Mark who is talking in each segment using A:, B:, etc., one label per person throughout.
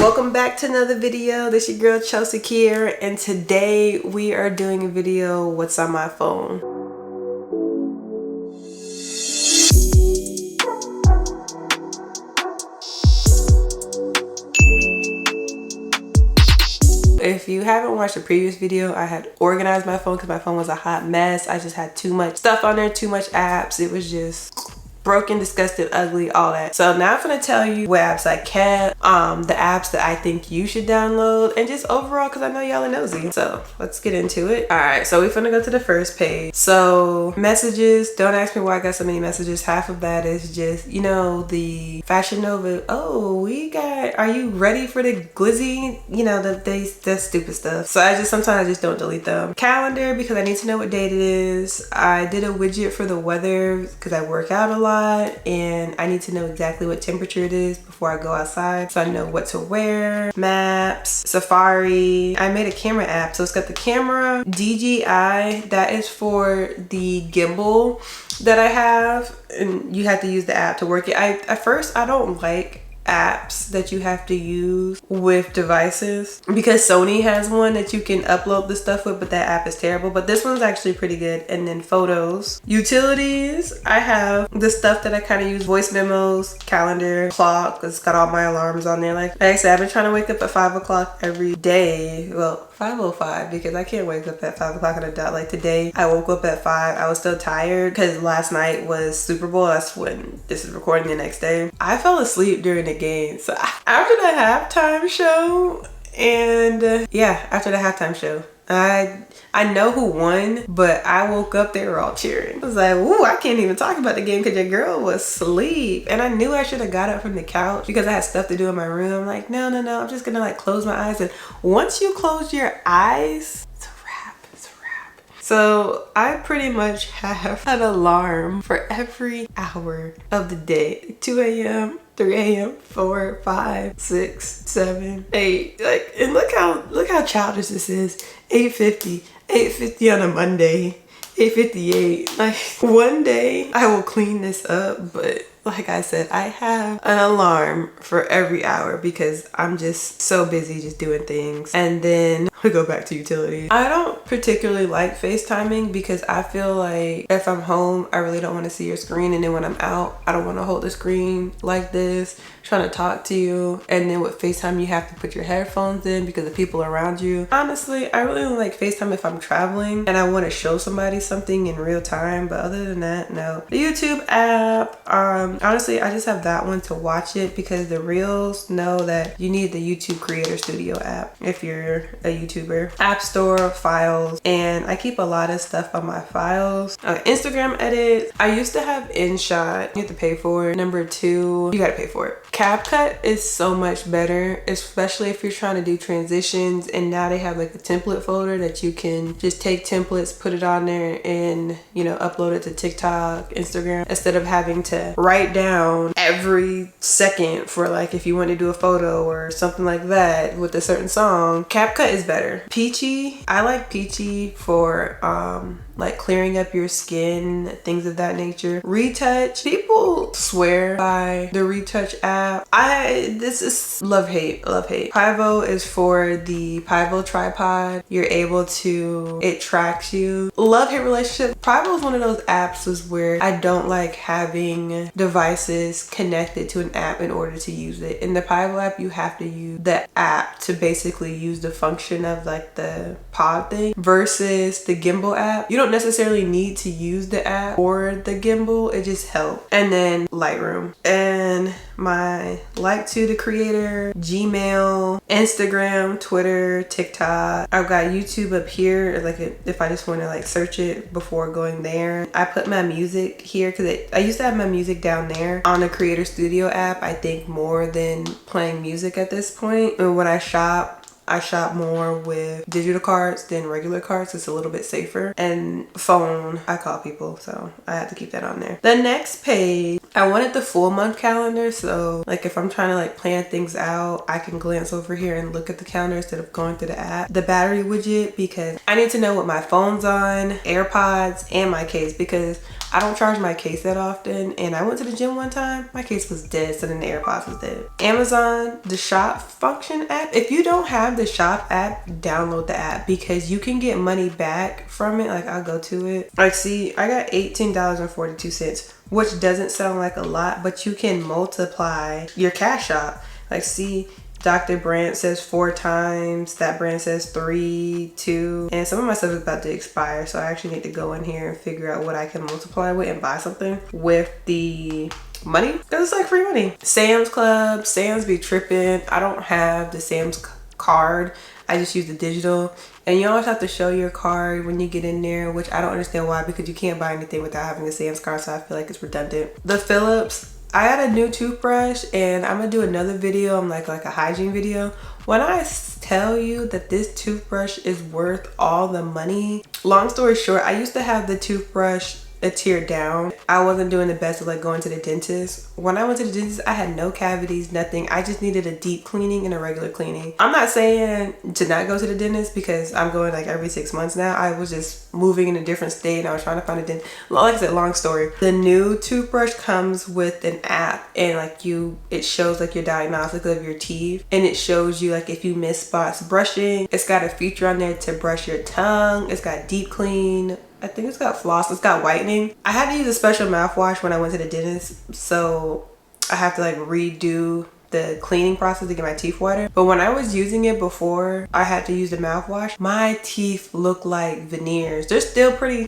A: Welcome back to another video. This your girl Chelsea here, and today we are doing a video what's on my phone. If you haven't watched the previous video, I had organized my phone because my phone was a hot mess. I just had too much stuff on there, too much apps. It was just broken, disgusted, ugly, all that. So now I'm gonna tell you what apps I kept, the apps that I think you should download, and just overall because I know y'all are nosy. So let's get into it. All right, so we're gonna go to the first page. So messages, don't ask me why I got so many messages. Half of that is just, you know, the Fashion Nova, oh, are you ready for the glizzy? You know, the stupid stuff. So sometimes I just don't delete them. Calendar, because I need to know what date it is. I did a widget for the weather because I work out a lot and I need to know exactly what temperature it is before I go outside, so I know what to wear. Maps, Safari. I made a camera app, so it's got the camera, DJI, that is for the gimbal that I have, and you have to use the app to work it. At first I don't like apps that you have to use with devices because Sony has one that you can upload the stuff with, but that app is terrible. But this one's actually pretty good. And then photos, utilities, I have the stuff that I kind of use: voice memos, calendar, clock, it's got all my alarms on there. Like I said, I've been trying to wake up at 5 o'clock every day. Well, 5:05, because I can't wake up at 5 o'clock on a dot. Like today I woke up at 5. I was still tired because last night was Super Bowl. That's when this is recording the next day. I fell asleep during the game. So after the halftime show, and yeah, after the halftime show, I know who won, but I woke up, they were all cheering. I was like, ooh, I can't even talk about the game because your girl was asleep. And I knew I should have got up from the couch because I had stuff to do in my room. I'm like, no, I'm just gonna like close my eyes. And once you close your eyes, it's a wrap. So I pretty much have an alarm for every hour of the day. 2 a.m., 3 a.m., 4, 5, 6, 7, 8. Like, and look how childish this is. 8:50 on a Monday, 8:58. Like, one day I will clean this up, but like I said, I have an alarm for every hour because I'm just so busy just doing things. And then we go back to utilities. I don't particularly like FaceTiming because I feel like if I'm home, I really don't want to see your screen. And then when I'm out, I don't want to hold the screen like this, trying to talk to you. And then with FaceTime, you have to put your headphones in because the people around you. Honestly, I really don't like FaceTime if I'm traveling and I want to show somebody something in real time. But other than that, no. The YouTube app, honestly, I just have that one to watch it because the reels know that you need the YouTube Creator Studio app if you're a YouTuber. App Store, files, and I keep a lot of stuff on my files. Instagram edits, I used to have InShot. You have to pay for it. Number 2, you gotta pay for it. CapCut is so much better, especially if you're trying to do transitions, and now they have like a template folder that you can just take templates, put it on there, and you know, upload it to TikTok, Instagram, instead of having to write down every second for like if you want to do a photo or something like that with a certain song. CapCut is better. Peachy, I like Peachy for like clearing up your skin, things of that nature. ReTouch, people swear by the ReTouch app. This is love hate. Pivo is for the Pivo tripod. You're able to, it tracks you. Love hate relationship. Pivo is one of those apps where I don't like having devices connected to an app in order to use it. In the Pivo app, you have to use the app to basically use the function of like the pod thing, versus the gimbal app. You don't necessarily need to use the app or the gimbal, it just helps. And then Lightroom, and my the creator, Gmail, Instagram, Twitter, TikTok. I've got YouTube up here, like if I just want to like search it before going there. I put my music here because I used to have my music down there on the Creator Studio app, I think, more than playing music at this point. And when I shop more with digital cards than regular cards. It's a little bit safer. And phone, I call people, so I have to keep that on there. The next page I wanted the full month calendar, so like if I'm trying to like plan things out, I can glance over here and look at the calendar instead of going through the app. The battery widget, because I need to know what my phone's on, AirPods, and my case, because I don't charge my case that often. And I went to the gym one time, my case was dead, so then the AirPods was dead. Amazon, the shop function app. If you don't have the shop app, download the app because you can get money back from it. Like I'll go to it. Like see, I got $18.42, which doesn't sound like a lot, but you can multiply your cash shop. Like see, Dr. Brandt says 4 times, that brand says 3, 2, and some of my stuff is about to expire, so I actually need to go in here and figure out what I can multiply with and buy something with the money, because it's like free money. Sam's Club, Sam's be tripping. I don't have the Sam's card, I just use the digital, and you always have to show your card when you get in there, which I don't understand why, because you can't buy anything without having a Sam's card, so I feel like it's redundant. The Philips, I got a new toothbrush, and I'm gonna do another video on like a hygiene video. When I tell you that this toothbrush is worth all the money, long story short, I used to have the toothbrush a tier down. I wasn't doing the best of like going to the dentist. When I went to the dentist, I had no cavities, nothing. I just needed a deep cleaning and a regular cleaning. I'm not saying to not go to the dentist because I'm going like every 6 months now. I was just moving in a different state and I was trying to find a dentist. Like I said, long story. The new toothbrush comes with an app, and like it shows like your diagnostic of your teeth, and it shows you like if you miss spots brushing. It's got a feature on there to brush your tongue. It's got deep clean. I think it's got floss, it's got whitening. I had to use a special mouthwash when I went to the dentist, so I have to like redo the cleaning process to get my teeth whiter. But when I was using it before I had to use the mouthwash, my teeth look like veneers. They're still pretty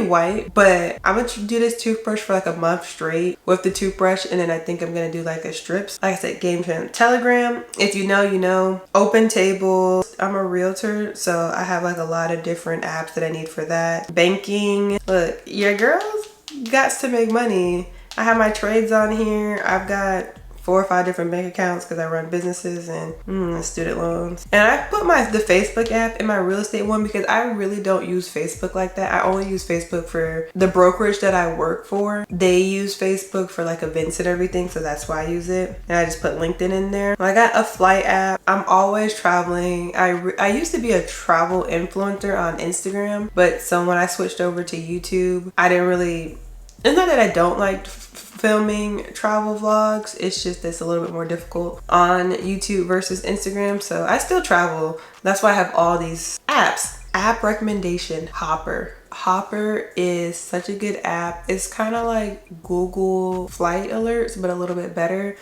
A: white, but I'm gonna do this toothbrush for like a month straight with the toothbrush, and then I think I'm gonna do like a strips. Like I said, game changer. Telegram, if you know, you know. Open Table. I'm a realtor, so I have like a lot of different apps that I need for that. Banking. Look, your girls got to make money. I have my trades on here. I've got 4 or 5 different bank accounts because I run businesses and student loans. And I put the Facebook app in my real estate one because I really don't use Facebook like that. I only use Facebook for the brokerage that I work for. They use Facebook for like events and everything, so that's why I use it. And I just put LinkedIn in there. I got a flight app. I'm always traveling. I used to be a travel influencer on Instagram, but so when I switched over to YouTube, I didn't really, it's not that I don't like filming travel vlogs, it's just it's a little bit more difficult on YouTube versus Instagram. So I still travel. That's why I have all these apps. App recommendation, Hopper is such a good app. It's kind of like Google flight alerts, but a little bit better.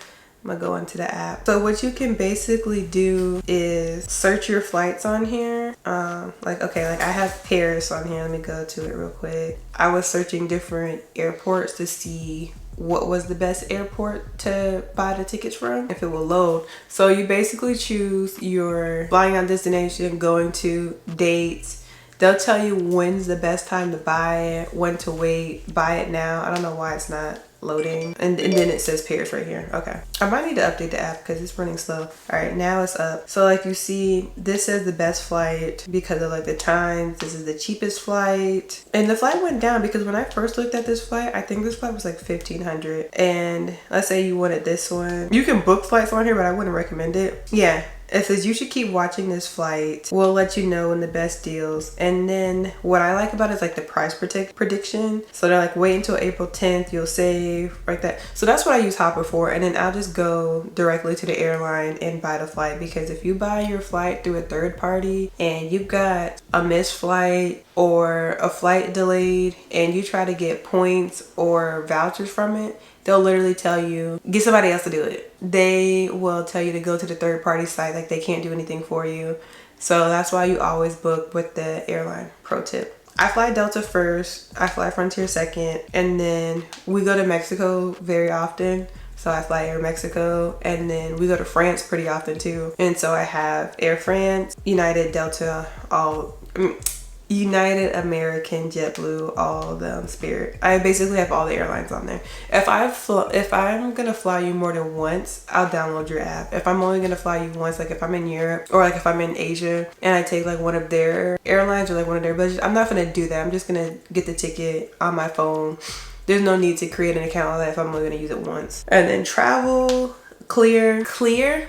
A: I'm gonna go into the app. So what you can basically do is search your flights on here. Like I have Paris on here. Let me go to it real quick. I was searching different airports to see what was the best airport to buy the tickets from, if it will load. So you basically choose your flying on destination, going to, dates. They'll tell you when's the best time to buy it, when to wait, buy it now. I don't know why it's not loading, and then it says Paris right here. Okay, I might need to update the app because it's running slow. All right, now it's up. So like you see, this says the best flight because of like the times. This is the cheapest flight, and the flight went down because when I first looked at this flight, I think this flight was like $1,500. And let's say you wanted this one, you can book flights on here, but I wouldn't recommend it. Yeah, it says you should keep watching this flight. We'll let you know when the best deals. And then what I like about it is like the price prediction. So they're like, wait until April 10th, you'll save like that. So that's what I use Hopper for. And then I'll just go directly to the airline and buy the flight, because if you buy your flight through a third party and you've got a missed flight or a flight delayed and you try to get points or vouchers from it, they'll literally tell you, get somebody else to do it. They will tell you to go to the third party site, like they can't do anything for you. So that's why you always book with the airline. Pro tip. I fly Delta first, I fly Frontier second, and then we go to Mexico very often. So I fly Air Mexico, and then we go to France pretty often too. And so I have Air France, United, Delta, United, American, JetBlue, all of them, Spirit. I basically have all the airlines on there. If I'm gonna fly you more than once, I'll download your app. If I'm only gonna fly you once, like if I'm in Europe or like if I'm in Asia and I take like one of their airlines or like one of their budgets, I'm not gonna do that. I'm just gonna get the ticket on my phone there's no need to create an account like that if I'm only gonna use it once. And then travel, clear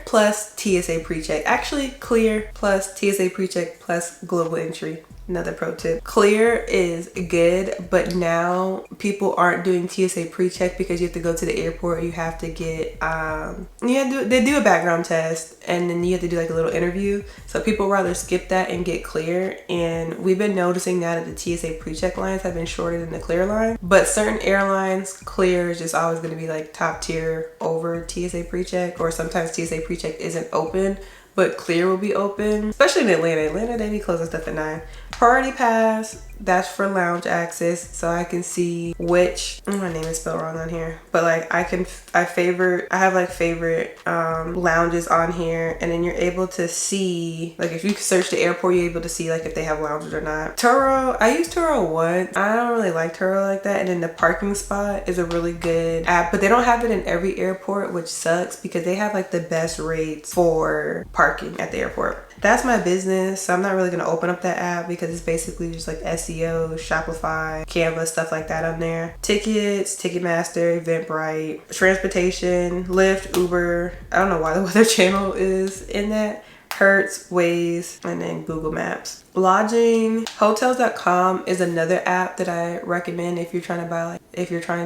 A: plus TSA pre-check. Actually, clear plus TSA pre-check plus global entry. Another pro tip. Clear is good, but now people aren't doing TSA pre-check because you have to go to the airport. You have to get they do a background test, and then you have to do like a little interview. So people rather skip that and get clear. And we've been noticing now that the TSA pre-check lines have been shorter than the clear line. But certain airlines, clear is just always going to be like top tier over TSA pre-check, or sometimes TSA pre-check isn't open, but clear will be open, especially in Atlanta. Atlanta, they be closing stuff at 9. Priority pass, that's for lounge access, so I can see which, my name is spelled wrong on here, but like I have like favorite lounges on here, and then you're able to see, like if you search the airport, you're able to see like if they have lounges or not. Turo, I use Turo once. I don't really like Turo like that. And then the parking spot is a really good app, but they don't have it in every airport, which sucks because they have like the best rates for parking at the airport. That's my business, so I'm not really going to open up that app because it's basically just like SEO, Shopify, Canva, stuff like that on there. Tickets, Ticketmaster, Eventbrite, transportation, Lyft, Uber. I don't know why the Weather Channel is in that. Hertz, Waze, and then Google Maps. Lodging, hotels.com is another app that I recommend if you're trying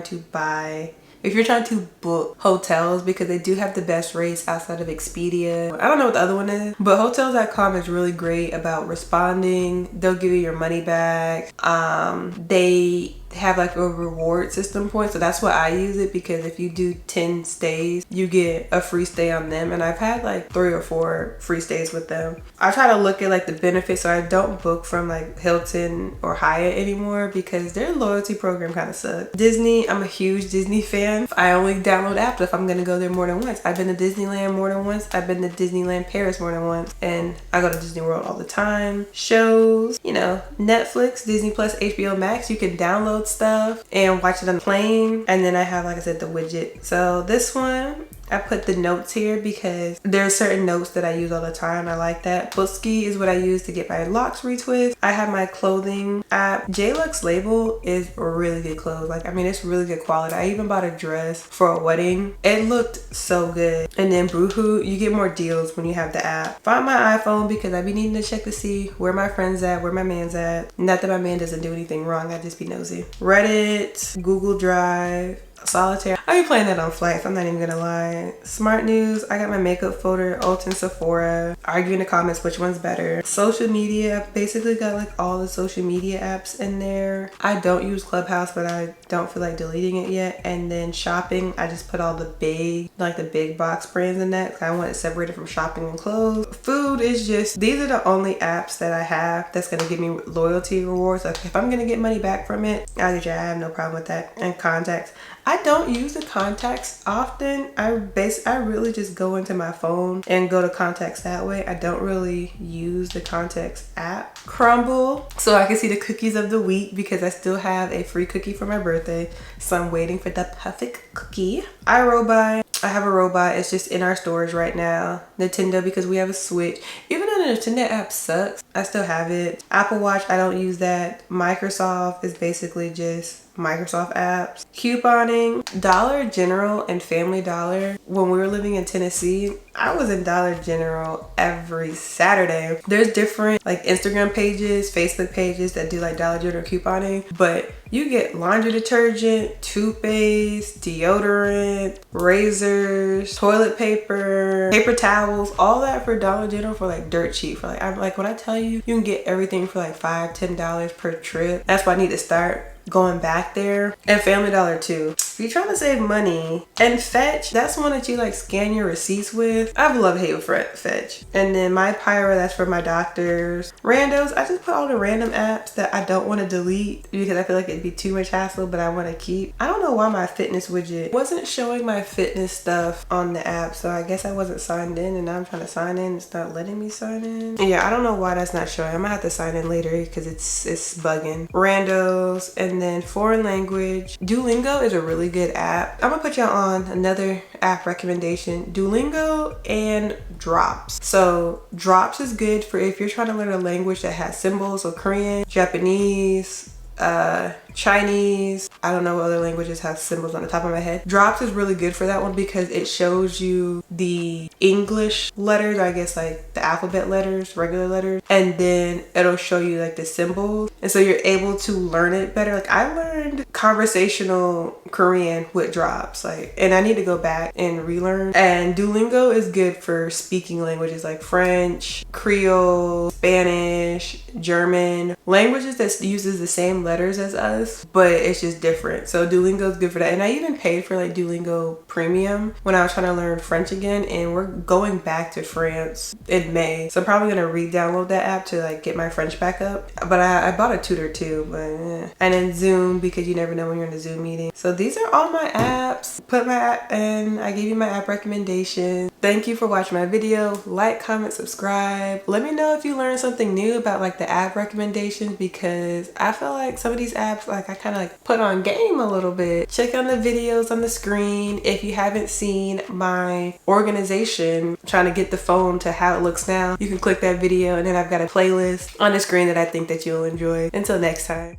A: to book hotels, because they do have the best rates outside of Expedia. I don't know what the other one is, but hotels.com is really great about responding. They'll give you your money back. They have like a reward system point, so that's why I use it, because if you do 10 stays you get a free stay on them, and I've had like 3 or 4 free stays with them. I try to look at like the benefits, so I don't book from like Hilton or Hyatt anymore because their loyalty program kind of sucks. Disney, I'm a huge Disney fan. I only download apps if I'm gonna go there more than once. I've been to Disneyland more than once. I've been to Disneyland Paris more than once, and I go to Disney World all the time. Shows, Netflix, Disney Plus, HBO Max, you can download stuff and watch it on the plane. And then I have, like I said, the widget. So this one, I put the notes here because there are certain notes that I use all the time. I like that. Booski is what I use to get my locks retwist. I have my clothing app. JLux Label is really good clothes. It's really good quality. I even bought a dress for a wedding. It looked so good. And then Boohoo, you get more deals when you have the app. Find my iPhone because I be needing to check to see where my friend's at, where my man's at. Not that my man doesn't do anything wrong, I just be nosy. Reddit, Google Drive, Solitaire. I be playing that on flights, I'm not even gonna lie. Smart News, I got my makeup folder, Ulta and Sephora. Argue in the comments which one's better. Social media, basically got like all the social media apps in there. I don't use Clubhouse, but I don't feel like deleting it yet. And then shopping, I just put all the big box brands in that because I want it separated from shopping and clothes. Food is just, these are the only apps that I have that's gonna give me loyalty rewards. Like if I'm gonna get money back from it, I have no problem with that. And contacts, I don't use the contacts often. I really just go into my phone and go to contacts that way. I don't really use the contacts app. Crumble, so I can see the cookies of the week because I still have a free cookie for my birthday. So I'm waiting for the perfect cookie. iRobot, I have a robot. It's just in our stores right now. Nintendo, because we have a Switch. Even though the Nintendo app sucks, I still have it. Apple Watch, I don't use that. Microsoft is basically just Microsoft apps. Couponing, Dollar General and Family Dollar. When we were living in Tennessee, I was in Dollar General every Saturday. There's different like Instagram pages, Facebook pages that do like Dollar General couponing, but you get laundry detergent, toothpaste, deodorant, razors, toilet paper, paper towels, all that for Dollar General for like dirt cheap. For like when I tell you, you can get everything for like $5-10 per trip. That's why I need to start going back there. And Family Dollar too. If you're trying to save money. And Fetch, that's one that you like scan your receipts with. I have a love-hate with Fetch. And then My Pyro, that's for my doctors. Randos, I just put all the random apps that I don't want to delete because I feel like it'd be too much hassle, but I want to keep. I don't know why my fitness widget wasn't showing my fitness stuff on the app, so I guess I wasn't signed in, and now I'm trying to sign in. It's not letting me sign in. Yeah, I don't know why that's not showing. I'm gonna have to sign in later because it's bugging. Randos, and then foreign language. Duolingo is a really good app. I'm gonna put y'all on another app recommendation. Duolingo and Drops. So Drops is good for if you're trying to learn a language that has symbols, so Korean, Japanese, Chinese, I don't know what other languages have symbols on the top of my head. Drops is really good for that one because it shows you the English letters, I guess like the alphabet letters, regular letters, and then it'll show you like the symbols. And so you're able to learn it better. Like I learned conversational Korean with drops, like, and I need to go back and relearn. And Duolingo is good for speaking languages like French, Creole, Spanish, German, languages that uses the same letters as us, but it's just different. So Duolingo is good for that. And I even paid for like Duolingo Premium when I was trying to learn French again, and we're going back to France in May. So I'm probably gonna re-download that app to like get my French back up. But I bought a tutor too, but and then Zoom, because you never know when you're in a Zoom meeting. So these are all my apps. Put my app in. I gave you my app recommendations. Thank you for watching my video. Like, comment, subscribe. Let me know if you learned something new about like the app recommendations, because I feel like some of these apps like I kind of like put on game a little bit. Check out the videos on the screen. If you haven't seen my organization trying to get the phone to how it looks now, you can click that video, and then I've got a playlist on the screen that I think that you'll enjoy. Until next time.